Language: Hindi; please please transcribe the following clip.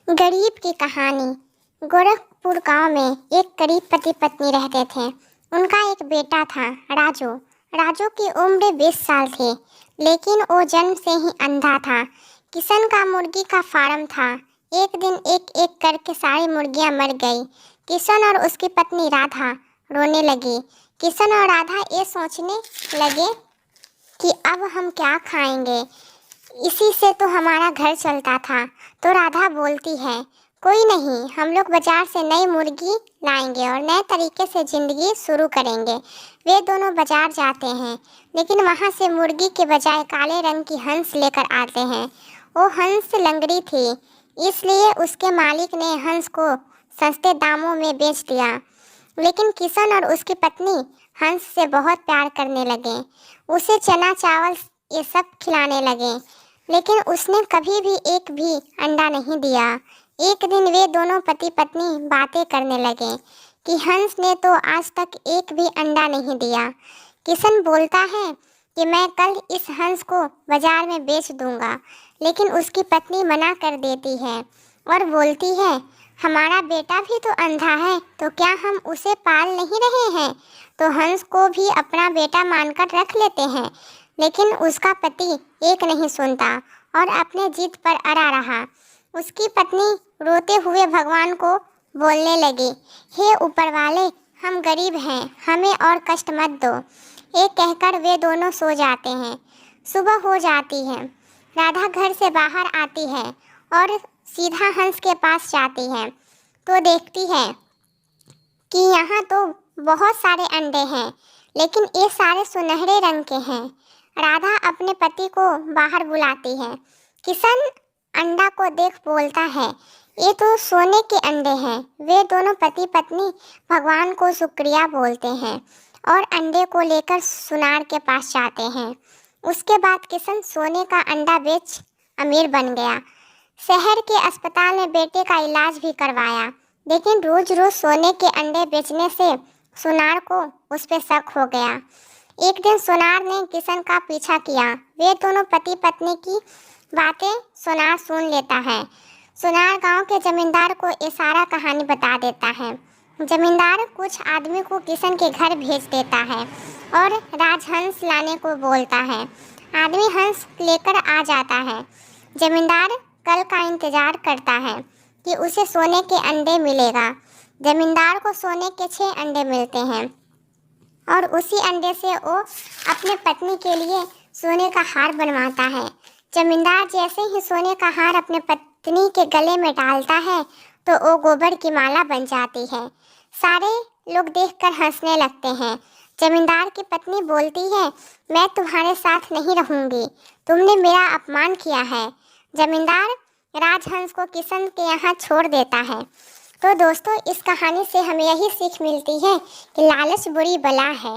गरीब की कहानी। गोरखपुर गांव में एक गरीब पति पत्नी रहते थे। उनका एक बेटा था, राजू। राजू की उम्र 20 साल थी, लेकिन वो जन्म से ही अंधा था। किशन का मुर्गी का फार्म था। एक दिन एक एक करके सारी मुर्गियां मर गई। किशन और उसकी पत्नी राधा रोने लगी। किशन और राधा ये सोचने लगे कि अब हम क्या खाएंगे, इसी से तो हमारा घर चलता था। तो राधा बोलती है, कोई नहीं, हम लोग बाजार से नई मुर्गी लाएंगे और नए तरीके से ज़िंदगी शुरू करेंगे। वे दोनों बाजार जाते हैं, लेकिन वहाँ से मुर्गी के बजाय काले रंग की हंस लेकर आते हैं। वो हंस लंगड़ी थी, इसलिए उसके मालिक ने हंस को सस्ते दामों में बेच दिया। लेकिन किशन और उसकी पत्नी हंस से बहुत प्यार करने लगे। उसे चना चावल ये सब खिलाने लगे, लेकिन उसने कभी भी एक भी अंडा नहीं दिया। एक दिन वे दोनों पति पत्नी बातें करने लगे कि हंस ने तो आज तक एक भी अंडा नहीं दिया। किशन बोलता है कि मैं कल इस हंस को बाजार में बेच दूंगा, लेकिन उसकी पत्नी मना कर देती है और बोलती है, हमारा बेटा भी तो अंधा है, तो क्या हम उसे पाल नहीं रहे हैं? तो हंस को भी अपना बेटा मानकर रख लेते हैं। लेकिन उसका पति एक नहीं सुनता और अपने जिद पर अड़ा रहा। उसकी पत्नी रोते हुए भगवान को बोलने लगी, हे ऊपर वाले, हम गरीब हैं, हमें और कष्ट मत दो। ये कहकर वे दोनों सो जाते हैं। सुबह हो जाती है। राधा घर से बाहर आती है और सीधा हंस के पास जाती है, तो देखती है कि यहाँ तो बहुत सारे अंडे हैं, लेकिन ये सारे सुनहरे रंग के हैं। राधा अपने पति को बाहर बुलाती है। किशन अंडा को देख बोलता है, ये तो सोने के अंडे हैं। वे दोनों पति पत्नी भगवान को शुक्रिया बोलते हैं और अंडे को लेकर सुनार के पास जाते हैं। उसके बाद किशन सोने का अंडा बेच अमीर बन गया। शहर के अस्पताल में बेटे का इलाज भी करवाया, लेकिन रोज रोज सोने के अंडे बेचने से सुनार को उस पर शक हो गया। एक दिन सुनार ने किशन का पीछा किया। वे दोनों पति पत्नी की बातें सुनार सुन लेता है। सुनार गांव के जमींदार को ये सारा कहानी बता देता है। जमींदार कुछ आदमी को किशन के घर भेज देता है और राजहंस लाने को बोलता है। आदमी हंस लेकर आ जाता है। जमींदार कल का इंतजार करता है कि उसे सोने के अंडे मिलेगा। जमींदार को सोने के 6 अंडे मिलते हैं और उसी अंडे से वो अपने पत्नी के लिए सोने का हार बनवाता है। जमींदार जैसे ही सोने का हार अपने पत्नी के गले में डालता है, तो वो गोबर की माला बन जाती है। सारे लोग देखकर हंसने लगते हैं। जमींदार की पत्नी बोलती है, मैं तुम्हारे साथ नहीं रहूंगी, तुमने मेरा अपमान किया है। जमींदार राजहंस को किशन के यहाँ छोड़ देता है। तो दोस्तों, इस कहानी से हमें यही सीख मिलती है कि लालच बुरी बला है।